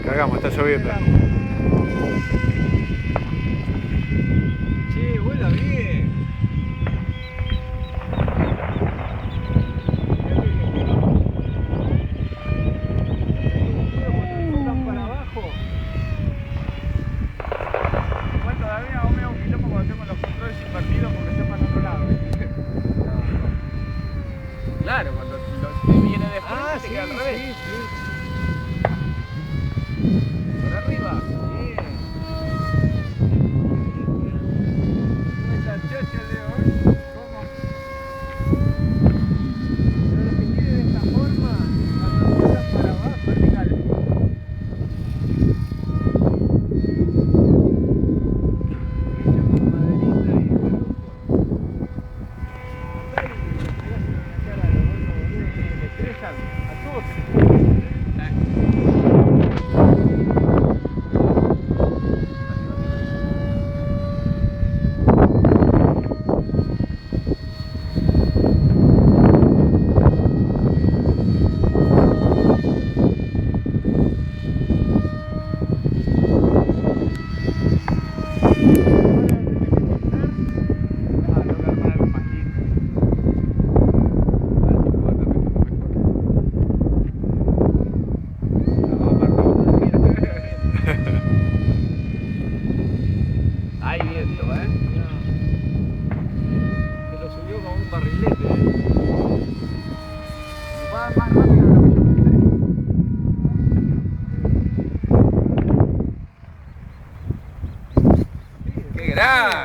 Cagamos, está lloviendo. Che, vuela bien. Están para abajo. Igual todavía aún me da un quilombo cuando tengo los controles invertidos porque están para el otro lado. Claro, cuando te viene de frente te queda al revés. Sí, sí. Por arriba. Bien. ¿Cómo está el chocho, Leo? ¿Cómo? Pero los que tienen de esta forma, cuando están para abajo, vertical. Hecho con maderita y peluco. A todos se les hay viento, se lo subió como un barrilete. Va más rápido de lo que yo pensé. ¡Qué grande!